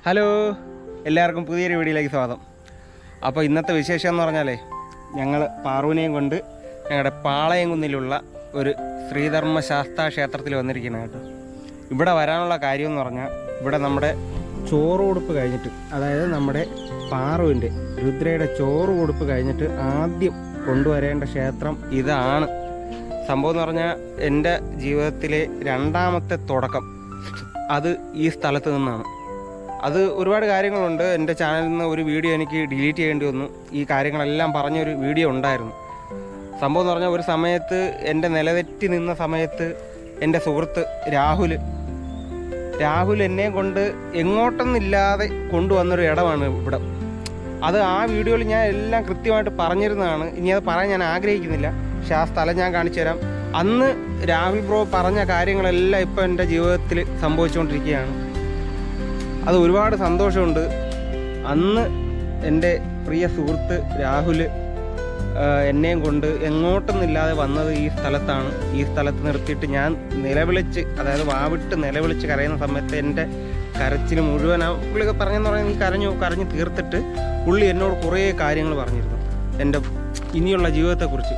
Hello, എല്ലാവർക്കും പുതിയൊരു വീഡിയോയിലേക്ക് സ്വാഗതം. അപ്പോൾ ഇന്നത്തെ വിശേഷം എന്ന് പറഞ്ഞാലേ, ഞങ്ങൾ പാറുവിനെയും കൊണ്ട് ഞങ്ങളുടെ പാളയംകുന്നിലുള്ള ഒരു ശ്രീധർമ്മശാസ്താ ക്ഷേത്രത്തിൽ വന്നിരിക്കുന്നത് കേട്ടോ. ഇവിടെ വരാനുള്ള കാര്യം എന്ന് പറഞ്ഞാൽ, ഇവിടെ നമ്മുടെ ചോറ് കൊടുപ്പ് കഴിഞ്ഞിട്ട്, അതായത് നമ്മുടെ പാറുവിൻ്റെ രുദ്രയുടെ ചോറ് കൊടുപ്പ് കഴിഞ്ഞിട്ട് ആദ്യം കൊണ്ടുവരേണ്ട ക്ഷേത്രം ഇതാണ്. സംഭവം എന്ന് പറഞ്ഞാൽ, എൻ്റെ ജീവിതത്തിലെ രണ്ടാമത്തെ തുടക്കം അത് ഈ സ്ഥലത്ത് നിന്നാണ്. അത് ഒരുപാട് കാര്യങ്ങളുണ്ട്. എൻ്റെ ചാനലിൽ നിന്ന് ഒരു വീഡിയോ എനിക്ക് ഡിലീറ്റ് ചെയ്യേണ്ടി വന്നു. ഈ കാര്യങ്ങളെല്ലാം പറഞ്ഞൊരു വീഡിയോ ഉണ്ടായിരുന്നു. സംഭവം എന്ന് പറഞ്ഞാൽ, ഒരു സമയത്ത് എൻ്റെ നിലതെറ്റി നിന്ന സമയത്ത് എൻ്റെ സുഹൃത്ത് രാഹുൽ എന്നെ കൊണ്ട് എങ്ങോട്ടൊന്നില്ലാതെ കൊണ്ടുവന്നൊരു ഇടമാണ് ഇവിടെ. അത് ആ വീഡിയോയിൽ ഞാൻ എല്ലാം കൃത്യമായിട്ട് പറഞ്ഞിരുന്നതാണ്. ഇനി അത് പറയാൻ ഞാൻ ആഗ്രഹിക്കുന്നില്ല. പക്ഷെ ആ സ്ഥലം ഞാൻ കാണിച്ചു തരാം. അന്ന് രാഹുൽ ബ്രോ പറഞ്ഞ കാര്യങ്ങളെല്ലാം ഇപ്പോൾ എൻ്റെ ജീവിതത്തിൽ സംഭവിച്ചുകൊണ്ടിരിക്കുകയാണ്. അത് ഒരുപാട് സന്തോഷമുണ്ട്. അന്ന് എൻ്റെ പ്രിയ സുഹൃത്ത് രാഹുൽ എന്നെയും കൊണ്ട് എങ്ങോട്ടൊന്നില്ലാതെ വന്നത് ഈ സ്ഥലത്താണ്. ഈ സ്ഥലത്ത് നിർത്തിയിട്ട് ഞാൻ നിലവിളിച്ച്, അതായത് വാവിട്ട് നിലവിളിച്ച് കരയുന്ന സമയത്ത് എൻ്റെ കരച്ചിൽ മുഴുവൻ പുള്ളി പറഞ്ഞെന്ന് പറഞ്ഞാൽ കരഞ്ഞ് തീർത്തിട്ട് പുള്ളി എന്നോട് കുറേ കാര്യങ്ങൾ പറഞ്ഞിരുന്നു എൻ്റെ ഇനിയുള്ള ജീവിതത്തെക്കുറിച്ച്.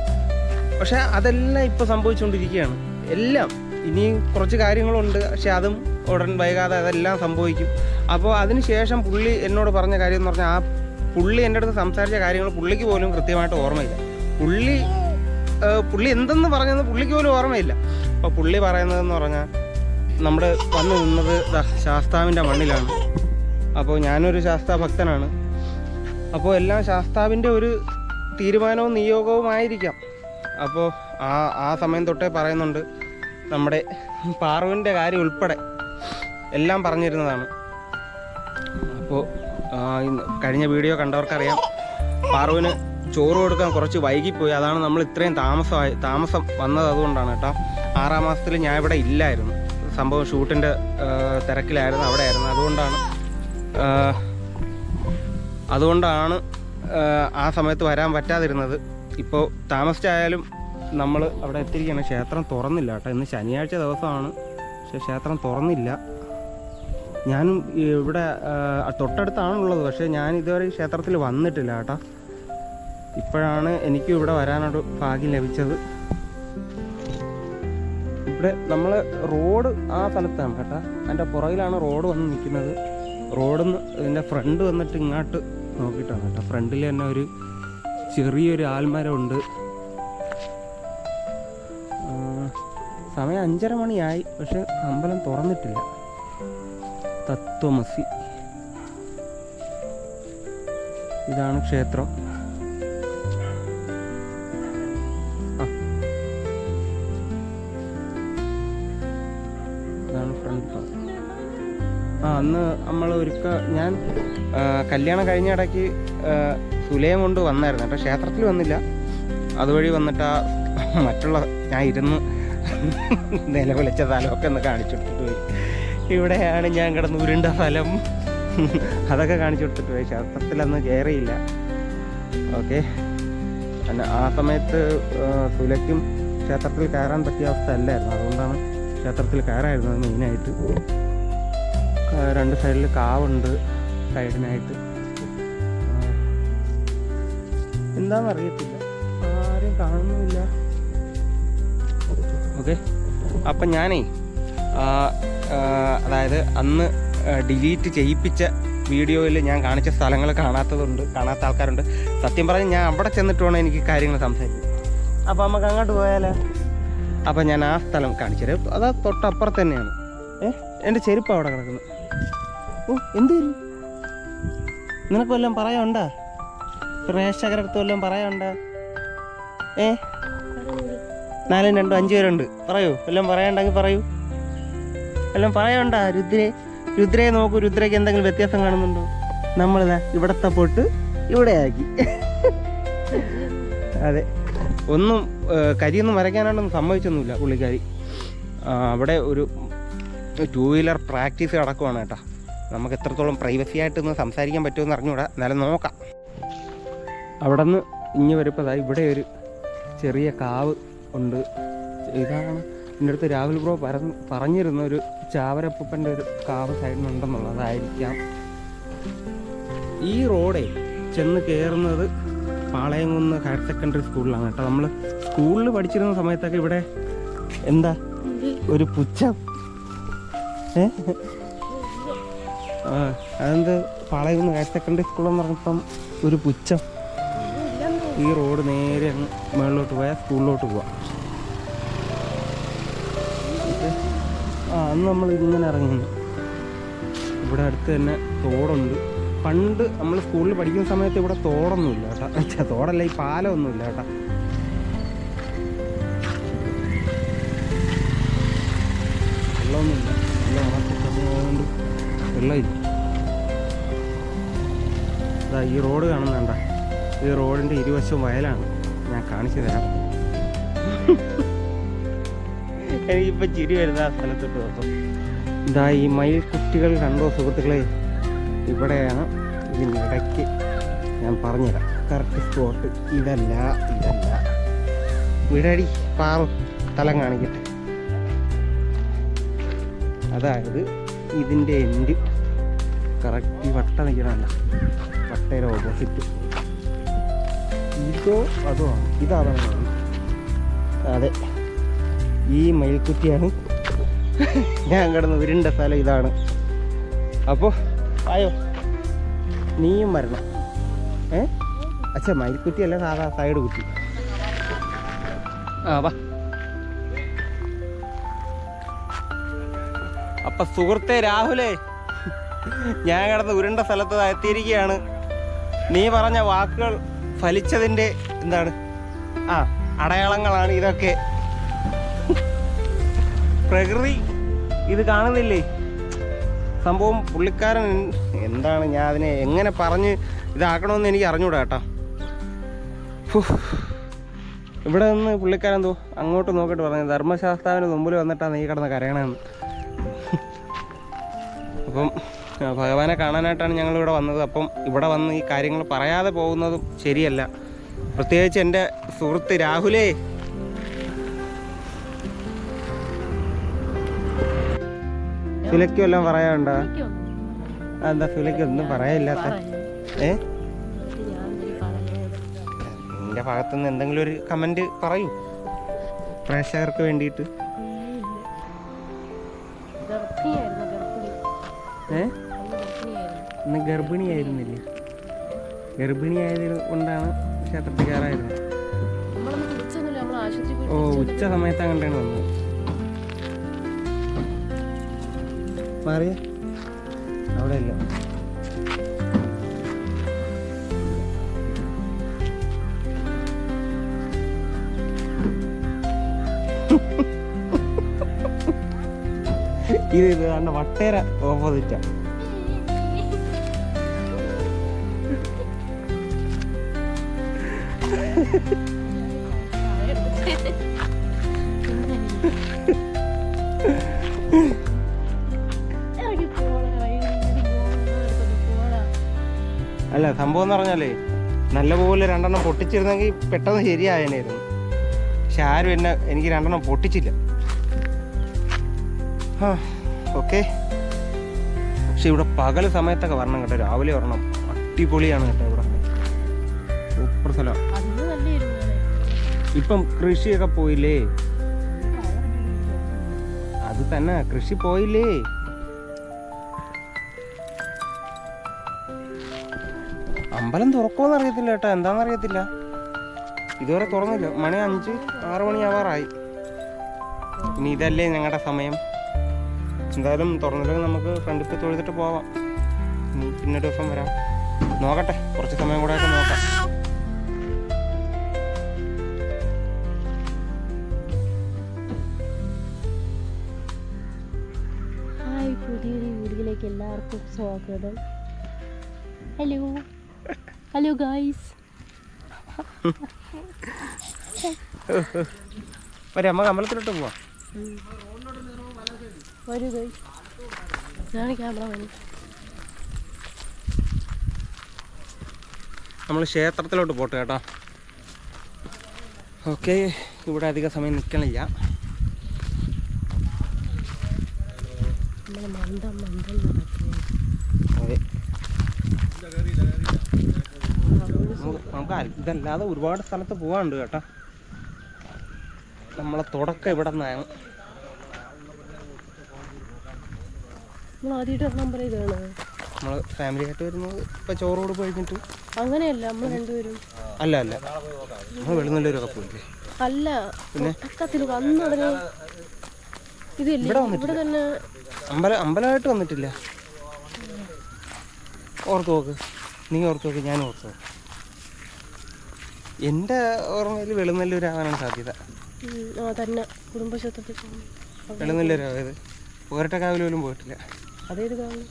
പക്ഷേ അതെല്ലാം ഇപ്പോൾ സംഭവിച്ചുകൊണ്ടിരിക്കുകയാണ്. എല്ലാം ഇനി കുറച്ച് കാര്യങ്ങളുണ്ട്, പക്ഷെ അതും ഉടൻ വൈകാതെ അതെല്ലാം സംഭവിക്കും. അപ്പോൾ അതിന് ശേഷം പുള്ളി എന്നോട് പറഞ്ഞ കാര്യം എന്ന് പറഞ്ഞാൽ, ആ പുള്ളി എൻ്റെ അടുത്ത് സംസാരിച്ച കാര്യങ്ങൾ പുള്ളിക്ക് പോലും കൃത്യമായിട്ട് ഓർമ്മയില്ല. പുള്ളി എന്തെന്ന് പറഞ്ഞതെന്ന് പുള്ളിക്ക് പോലും ഓർമ്മയില്ല. അപ്പോൾ പുള്ളി പറയുന്നതെന്ന് പറഞ്ഞാൽ, നമ്മൾ വന്നു നിന്നത് ശാസ്താവിൻ്റെ മണ്ണിലാണ്. അപ്പോൾ ഞാനൊരു ശാസ്താ ഭക്തനാണ്. അപ്പോൾ എല്ലാം ശാസ്താവിൻ്റെ ഒരു തീരുമാനവും നിയോഗവുമായിരിക്കാം. അപ്പോൾ ആ സമയം തൊട്ടേ പറയുന്നുണ്ട്. നമ്മുടെ പാറുവിൻ്റെ കാര്യം ഉൾപ്പെടെ എല്ലാം പറഞ്ഞിരുന്നതാണ്. അപ്പോൾ കഴിഞ്ഞ വീഡിയോ കണ്ടവർക്കറിയാം, പാറുവിന് ചോറ് കൊടുക്കാൻ കുറച്ച് വൈകിപ്പോയി. അതാണ് നമ്മൾ ഇത്രയും താമസം വന്നത്. അതുകൊണ്ടാണ് കേട്ടോ. 6-ാം മാസത്തിൽ ഞാൻ ഇവിടെ ഇല്ലായിരുന്നു. സംഭവം ഷൂട്ടിൻ്റെ തിരക്കിലായിരുന്നു, അവിടെ ആയിരുന്നു. അതുകൊണ്ടാണ് ആ സമയത്ത് വരാൻ പറ്റാതിരുന്നത്. ഇപ്പോൾ താമസിച്ചായാലും നമ്മൾ അവിടെ എത്തിയിരിക്കുകയാണ്. ക്ഷേത്രം തുറന്നില്ല കേട്ടോ. ഇന്ന് ശനിയാഴ്ച ദിവസമാണ്, പക്ഷേ ക്ഷേത്രം തുറന്നില്ല. ഞാനും ഇവിടെ തൊട്ടടുത്താണുള്ളത്, പക്ഷേ ഞാൻ ഇതുവരെ ഈ ക്ഷേത്രത്തിൽ വന്നിട്ടില്ല കേട്ടോ. ഇപ്പോഴാണ് എനിക്കും ഇവിടെ വരാനൊരു ഭാഗ്യം ലഭിച്ചത്. ഇവിടെ നമ്മൾ റോഡ് ആ സ്ഥലത്താണ് കേട്ടോ. അതിൻ്റെ പുറകിലാണ് റോഡ് വന്ന് നിൽക്കുന്നത്. റോഡിൽ നിന്ന് ഇതിൻ്റെ ഫ്രണ്ട് വന്നിട്ട് ഇങ്ങോട്ട് നോക്കിയിട്ടാണ് കേട്ടോ. ഫ്രണ്ടിൽ തന്നെ ഒരു ചെറിയൊരു ആൽമരമുണ്ട്. സമയം 5:30 മണിയായി, പക്ഷെ അമ്പലം തുറന്നിട്ടില്ല. തത്വമസി, ഇതാണ് ക്ഷേത്രം. ഇതാണ് ഫ്രണ്ട്. അന്ന് നമ്മൾ ഞാൻ കല്യാണം കഴിഞ്ഞ ഇടയ്ക്ക് സുലയം കൊണ്ട് വന്നായിരുന്നു കേട്ടോ. ക്ഷേത്രത്തിൽ വന്നില്ല. അതുവഴി വന്നിട്ട് മറ്റുള്ള ഞാൻ ഇരുന്ന് നിലവിളിച്ച സ്ഥലമൊക്കെ ഒന്ന് കാണിച്ചു കൊടുത്തിട്ട് പോയി. ഇവിടെയാണ് ഞാൻ കിടന്ന് ഉരുണ്ട സ്ഥലം, അതൊക്കെ കാണിച്ചു കൊടുത്തിട്ട് പോയി. ക്ഷേത്രത്തിലന്ന് കയറിയില്ല. ഓക്കെ. ആ സമയത്ത് സുലയ്ക്കും ക്ഷേത്രത്തിൽ കയറാൻ പറ്റിയ അവസ്ഥ അല്ലായിരുന്നു. അതുകൊണ്ടാണ് ക്ഷേത്രത്തിൽ കയറായിരുന്നത് മെയിനായിട്ട്. 2 സൈഡിൽ കാവുണ്ട്, സൈഡിനായിട്ട്. എന്താണെന്നറിയത്തില്ല, ആരും കാണുന്നുമില്ല. ഓക്കെ. അപ്പം ഞാനേ അതായത് അന്ന് ഡിലീറ്റ് ചെയ്യിപ്പിച്ച വീഡിയോയിൽ ഞാൻ കാണിച്ച സ്ഥലങ്ങൾ കാണാത്ത ആൾക്കാരുണ്ട്. സത്യം പറഞ്ഞാൽ ഞാൻ അവിടെ ചെന്നിട്ട് വേണം എനിക്ക് കാര്യങ്ങൾ സംസാരിക്കും. അപ്പോൾ നമുക്ക് അങ്ങോട്ട് പോയാലോ? അപ്പം ഞാൻ ആ സ്ഥലം കാണിച്ചു തരാം. അത് തൊട്ടപ്പുറത്ത് തന്നെയാണ്. എൻ്റെ ചെരുപ്പ് അവിടെ കിടക്കുന്നു. എന്ത് നിനക്ക് വല്ലതും പറയാനുണ്ടോ? പ്രേക്ഷകരുടെ അടുത്ത് വല്ലതും പറയാനുണ്ടോ? 4, 2, 5 പേരുണ്ട്. പറയൂ, വല്ലതും പറയാനുണ്ടെങ്കിൽ പറയൂ. വല്ലതും പറയാനുണ്ടോ? രുദ്രയെ നോക്കൂ. രുദ്രയ്ക്ക് എന്തെങ്കിലും വ്യത്യാസം കാണുന്നുണ്ടോ? നമ്മളിതാ ഇവിടത്തെ പൊട്ട് ഇവിടെ ആക്കി. അതെ, ഒന്നും കരിയൊന്നും വരയ്ക്കാനായിട്ടൊന്നും സമ്മതിച്ചൊന്നുമില്ല പുള്ളിക്കാരി. അവിടെ ഒരു 2 വീലർ പ്രാക്ടീസ് നടക്കുവാണ് കേട്ടോ. നമുക്ക് എത്രത്തോളം പ്രൈവസി ആയിട്ടൊന്ന് സംസാരിക്കാൻ പറ്റുമെന്ന് അറിഞ്ഞൂടാ. എന്നാലും നോക്കാം. അവിടെ നിന്ന് ഇനി വരുമ്പോൾ ഇവിടെ ഒരു ചെറിയ കാവ് ഉണ്ട്. ഇതാണ് എൻ്റെ അടുത്ത് രാഹുൽ ബ്രോ പറഞ്ഞിരുന്ന ഒരു ചാവരപ്പൂപ്പൻ്റെ ഒരു കാവ് സൈഡിനുണ്ടെന്നുള്ളതായിരിക്കാം. ഈ റോഡേ ചെന്ന് കയറുന്നത് പാളയംകുന്ന് ഹയർ സെക്കൻഡറി സ്കൂളിലാണ് കേട്ടോ. നമ്മൾ സ്കൂളിൽ പഠിച്ചിരുന്ന സമയത്തൊക്കെ ഇവിടെ എന്താ ഒരു പുച്ഛം, അതെന്ത് പാളയംകുന്ന് ഹയർ സെക്കൻഡറി സ്കൂളെന്ന് പറഞ്ഞപ്പം ഒരു പുച്ഛം. ഈ റോഡ് നേരെ അങ്ങ് മുകളിലോട്ട് പോയാൽ സ്കൂളിലോട്ട് പോവാം. അന്ന് നമ്മൾ ഇങ്ങനെ ഇറങ്ങുന്നു. ഇവിടെ അടുത്ത് തന്നെ തോടുണ്ട്. പണ്ട് നമ്മൾ സ്കൂളിൽ പഠിക്കുന്ന സമയത്ത് ഇവിടെ തോടൊന്നുമില്ല കേട്ടോ. തോടല്ല, ഈ പാലമൊന്നുമില്ല കേട്ടോ. വെള്ളമൊന്നുമില്ല, നല്ല ഉണക്കത്തുകൊണ്ട് വെള്ളമില്ല. അതാ ഈ റോഡ് കാണുന്നുണ്ട, ഈ റോഡിൻ്റെ ഇരുവശവും വയലാണ്. ഞാൻ കാണിച്ചു തരാം. എനിക്കിപ്പോൾ ചിരി വരുന്ന ആ സ്ഥലത്തോട്ട് ദിവസം ഇതാ ഈ മയിൽ കുട്ടികൾ കണ്ടോ സുഹൃത്തുക്കളെ? ഇവിടെയാണ് ഇതിനിടയ്ക്ക് ഞാൻ പറഞ്ഞുതരാം കറക്റ്റ് സ്പോട്ട്. ഇതല്ല വിടടി പാറു സ്ഥലം കാണിക്കട്ടെ. അതായത് ഇതിൻ്റെ എൻഡ് കറക്റ്റ് ഈ വട്ട നിൽക്കണമല്ല, വട്ടയുടെ ഓപ്പോസിറ്റ്. ഇതോ അതോ ആണ്, ഇതാണ്. അതെ, ഈ മയിൽക്കുറ്റിയാണ് ഞാൻ കിടന്ന് ഉരുണ്ട സ്ഥലം ഇതാണ്. അപ്പോൾ ആയോ, നീയും വരണം. അച്ഛാ മയിൽക്കുറ്റി അല്ല, സാധാ സൈഡ് കുറ്റി. വാ. അപ്പൊ സുഹൃത്തെ രാഹുലേ, ഞാൻ കിടന്ന് ഉരുണ്ട സ്ഥലത്ത് എത്തിയിരിക്കുകയാണ്. നീ പറഞ്ഞ വാക്കുകൾ ഫലിച്ചതിൻ്റെ എന്താണ് അടയാളങ്ങളാണ് ഇതൊക്കെ. പ്രകൃതി ഇത് കാണുന്നില്ലേ സംഭവം. പുള്ളിക്കാരൻ എന്താണ്, ഞാൻ അതിനെ എങ്ങനെ പറഞ്ഞ് ഇതാക്കണമെന്ന് എനിക്ക് അറിഞ്ഞൂടാ കേട്ടോ. ഇവിടെ നിന്ന് പുള്ളിക്കാരൻ എന്തോ അങ്ങോട്ട് നോക്കിയിട്ട് പറഞ്ഞു, ധർമ്മശാസ്താവിന് മുമ്പിൽ വന്നിട്ടാണ് നീ കിടന്ന് കരയണമെന്ന്. അപ്പം ഭഗവാനെ കാണാനായിട്ടാണ് ഞങ്ങളിവിടെ വന്നത്. അപ്പം ഇവിടെ വന്ന് ഈ കാര്യങ്ങൾ പറയാതെ പോകുന്നതും ശരിയല്ല. പ്രത്യേകിച്ച് എൻ്റെ സുഹൃത്ത് രാഹുലേ, ഫിലയ്ക്കും എല്ലാം പറയാനുണ്ടോ? എന്താ ഫിലയ്ക്ക് ഒന്നും പറയാനില്ലാത്ത? നിന്റെ ഭാഗത്തുനിന്ന് എന്തെങ്കിലും ഒരു കമന്റ് പറയൂ പ്രേക്ഷകർക്ക് വേണ്ടിയിട്ട്. ഇന്ന് ഗർഭിണിയായിരുന്നില്ലേ? ഗർഭിണിയായത് കൊണ്ടാണ് ക്ഷേത്രത്തിൽ കയറായിരുന്നത്. ഓ, ഉച്ച സമയത്ത് അങ്ങോട്ടാണ് വന്നത്. മാറിയ അവിടെ ഇല്ല. ഇത് കണ്ട വട്ടേര ഓപ്പോസിറ്റാ. അല്ല, സംഭവം എന്ന് പറഞ്ഞാലേ നല്ലപോലെ രണ്ടെണ്ണം പൊട്ടിച്ചിരുന്നെങ്കിൽ പെട്ടെന്ന് ശരിയായനായിരുന്നു. പക്ഷെ ആരും എനിക്ക് രണ്ടെണ്ണം പൊട്ടിച്ചില്ല. ഓക്കെ. പക്ഷെ ഇവിടെ പകൽ സമയത്തൊക്കെ വരണം കേട്ടോ, രാവിലെ വരണം. അടിപൊളിയാണ് കേട്ടോ ഇവിടെ, സൂപ്പർ സ്ഥലം. ഇപ്പം കൃഷിയൊക്കെ പോയില്ലേ? അത് തന്നെ, കൃഷി പോയില്ലേ? അമ്പലം തുറക്കുമെന്ന് അറിയത്തില്ല കേട്ടോ, എന്താണെന്നറിയത്തില്ല. ഇതുവരെ തുറന്നില്ല. മണി 5-6 മണിയാവാറായി. ഇനി ഇതല്ലേ ഞങ്ങളുടെ സമയം. എന്തായാലും തുറന്നില്ലെങ്കിൽ നമുക്ക് ഫ്രണ്ടിൽ പോയി തൊഴുതിട്ട് പോവാം. പിന്നൊരു ദിവസം വരാം. നോക്കട്ടെ, കുറച്ച് സമയം കൂടെ ഒക്കെ നോക്കാം. ഹായ്, പുതിയൊരു വീഡിയോയിലേക്ക് എല്ലാവർക്കും സ്വാഗതം. Hello guys. നമുക്ക് അമ്പലത്തിലോട്ട് പോവാം. വരൂ ഗായ്സ്, ഞാൻ ക്യാമറമാൻ. നമ്മൾ ക്ഷേത്രത്തിലോട്ട് പോട്ടെ കേട്ടോ. ഓക്കെ, ഇവിടെ അധിക സമയം നിൽക്കണില്ല. മന്ദം അതെ, നമുക്ക് ഇതല്ലാതെ ഒരുപാട് സ്ഥലത്ത് പോകാനുണ്ട് കേട്ടോ. നമ്മളെ തുടക്കം ഇവിടെ നിന്നാണ്. നമ്മൾ ഫാമിലി ആയിട്ട് വരുന്നത് ഇപ്പം ചോറോട് പോയിട്ട് അങ്ങനെയല്ല, നമ്മൾ രണ്ടുപേരും അല്ല നമ്മൾ വെളുന്നല്ലൂരൊക്കെ പോയില്ലേ? അല്ല, പിന്നെ ഇവിടെ തന്നെ അമ്പലമായിട്ട് വന്നിട്ടില്ല. ഓർത്ത് നോക്ക്, നീ ഓർത്ത് നോക്ക്, ഞാൻ ഓർത്ത് നോക്ക്. എൻ്റെ ഓർമ്മയിൽ വെളുന്നല്ലൂരാവാനാണ് സാധ്യത. തന്നെ കുടുംബക്ഷേത്രത്തിൽ വെളുന്നല്ലൂരായത്. പോരട്ടക്കാവിൽ പോലും പോയിട്ടില്ല. അതേത് കാവ്?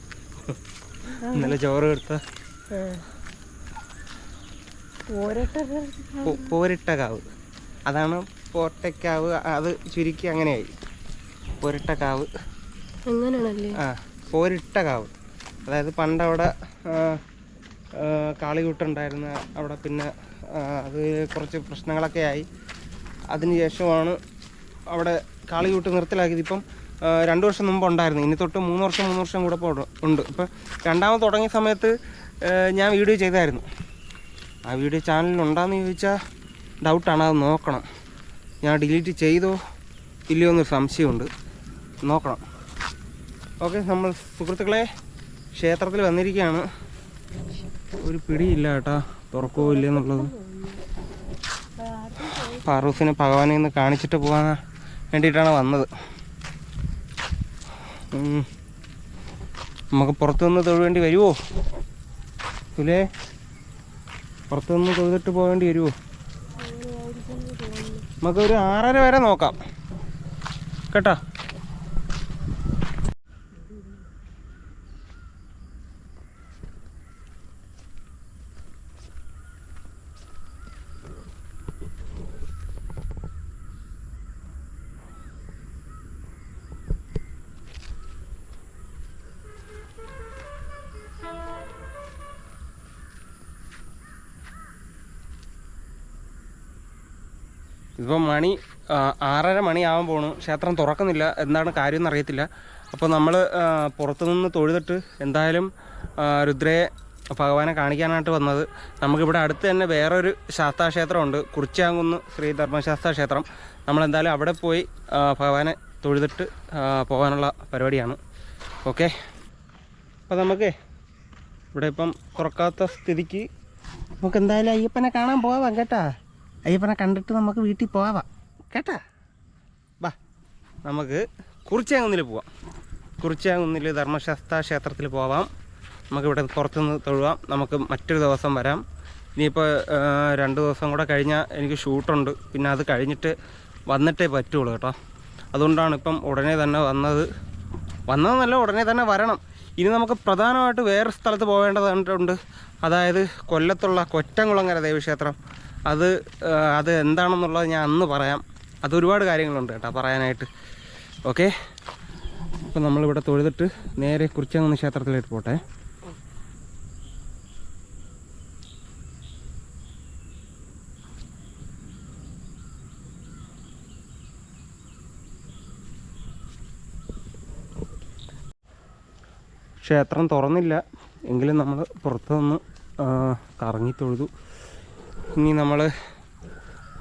ഇന്നലെ ചോറ് എടുത്ത പോരിട്ടക്കാവ്, അതാണ് പോട്ടക്കാവ്. അത് ചുരുക്കി അങ്ങനെയായി പോരിട്ടക്കാവ്. ആ, പോരിട്ടക്കാവ്. അതായത് പണ്ടവിടെ കാളികൂട്ടുണ്ടായിരുന്ന അവിടെ, പിന്നെ അത് കുറച്ച് പ്രശ്നങ്ങളൊക്കെ ആയി. അതിനുശേഷമാണ് അവിടെ കാളികൂട്ട് നിർത്തലാക്കിയത്. ഇപ്പം 2 വർഷം മുമ്പ് ഉണ്ടായിരുന്നു. ഇനി തൊട്ട് 3 വർഷം കൂടെ ഉണ്ട്. ഇപ്പം രണ്ടാമത് തുടങ്ങിയ സമയത്ത് ഞാൻ വീഡിയോ ചെയ്തായിരുന്നു. ആ വീഡിയോ ചാനലിലുണ്ടാന്ന് ചോദിച്ചാൽ ഡൗട്ടാണ്, അത് നോക്കണം. ഞാൻ ഡിലീറ്റ് ചെയ്തോ ഇല്ലയോ എന്നൊരു സംശയമുണ്ട്, നോക്കണം. ഓക്കെ, നമ്മൾ സുഹൃത്തുക്കളെ ക്ഷേത്രത്തിൽ വന്നിരിക്കുകയാണ്. ഒരു പിടിയില്ല കേട്ടോ, തുറക്കുമോ ഇല്ലെന്നുള്ളത്. ഫാറൂഖിനെ ഭഗവാനെ ഒന്ന് കാണിച്ചിട്ട് പോകാൻ വേണ്ടിയിട്ടാണ് വന്നത്. നമുക്ക് പുറത്തുനിന്ന് തൊഴുവേണ്ടി വരുമോ സുലേ? പുറത്തുനിന്ന് തൊഴുതിട്ട് പോകേണ്ടി വരുമോ? നമുക്കൊരു 6:30 വരെ നോക്കാം കേട്ടോ. ഇപ്പം 6:30 മണിയാവാൻ പോണു. ക്ഷേത്രം തുറക്കുന്നില്ല, എന്താണ് കാര്യം എന്നറിയത്തില്ല. അപ്പോൾ നമ്മൾ പുറത്തുനിന്ന് തൊഴുതിട്ട് എന്തായാലും രുദ്രയെ ഭഗവാനെ കാണിക്കാനായിട്ട് വന്നത്. നമുക്കിവിടെ അടുത്ത് തന്നെ വേറൊരു ശാസ്താക്ഷേത്രമുണ്ട്, കുറിച്യാങ്കുന്ന് ശ്രീ ധർമ്മശാസ്താ ക്ഷേത്രം. നമ്മളെന്തായാലും അവിടെ പോയി ഭഗവാനെ തൊഴുതിട്ട് പോകാനുള്ള പരിപാടിയാണ്. ഓക്കെ, അപ്പോൾ നമുക്ക് ഇവിടെ ഇപ്പം തുറക്കാത്ത സ്ഥിതിക്ക് നമുക്ക് എന്തായാലും അയ്യപ്പനെ കാണാൻ പോവാം കേട്ടാ. അയ്യപ്പനെ കണ്ടിട്ട് നമുക്ക് വീട്ടിൽ പോവാം കേട്ടാ. ബാ, നമുക്ക് കുറിച്യാങ്കുന്നിൽ പോവാം. കുറിച്യാങ്കുന്നിൽ ധർമ്മശാസ്താ ക്ഷേത്രത്തിൽ പോവാം. നമുക്കിവിടെ പുറത്തുനിന്ന് തൊഴുവാം. നമുക്ക് മറ്റൊരു ദിവസം വരാം. ഇനിയിപ്പോൾ 2 ദിവസം കൂടെ കഴിഞ്ഞാൽ എനിക്ക് ഷൂട്ടുണ്ട്. പിന്നെ അത് കഴിഞ്ഞിട്ട് വന്നിട്ടേ പറ്റുള്ളൂ കേട്ടോ. അതുകൊണ്ടാണ് ഇപ്പം ഉടനെ തന്നെ വന്നതെന്നല്ല, ഉടനെ തന്നെ വരണം. ഇനി നമുക്ക് പ്രധാനമായിട്ട് വേറെ സ്ഥലത്ത് പോകേണ്ടതുണ്ട്. അതായത് കൊല്ലത്തുള്ള കൊറ്റംകുളങ്ങര ദേവീക്ഷേത്രം. അത് എന്താണെന്നുള്ളത് ഞാൻ അന്ന് പറയാം. അതൊരുപാട് കാര്യങ്ങളുണ്ട് കേട്ടോ പറയാനായിട്ട്. ഓക്കെ, അപ്പോൾ നമ്മളിവിടെ തൊഴുതിട്ട് നേരെ കുറിച്യാങ്കുന്ന് ക്ഷേത്രത്തിലേക്ക് പോട്ടെ. ക്ഷേത്രം തുറന്നില്ല എങ്കിലും നമ്മൾ പുറത്തു നിന്ന് കറങ്ങി തൊഴുതു. ഇനി നമ്മൾ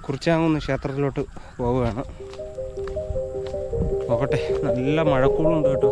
കുറിച്യാങ്കുന്ന് ക്ഷേത്രത്തിലോട്ട് പോവുകയാണ്. നോക്കട്ടെ, നല്ല മഴക്കൂളുണ്ട് കേട്ടോ.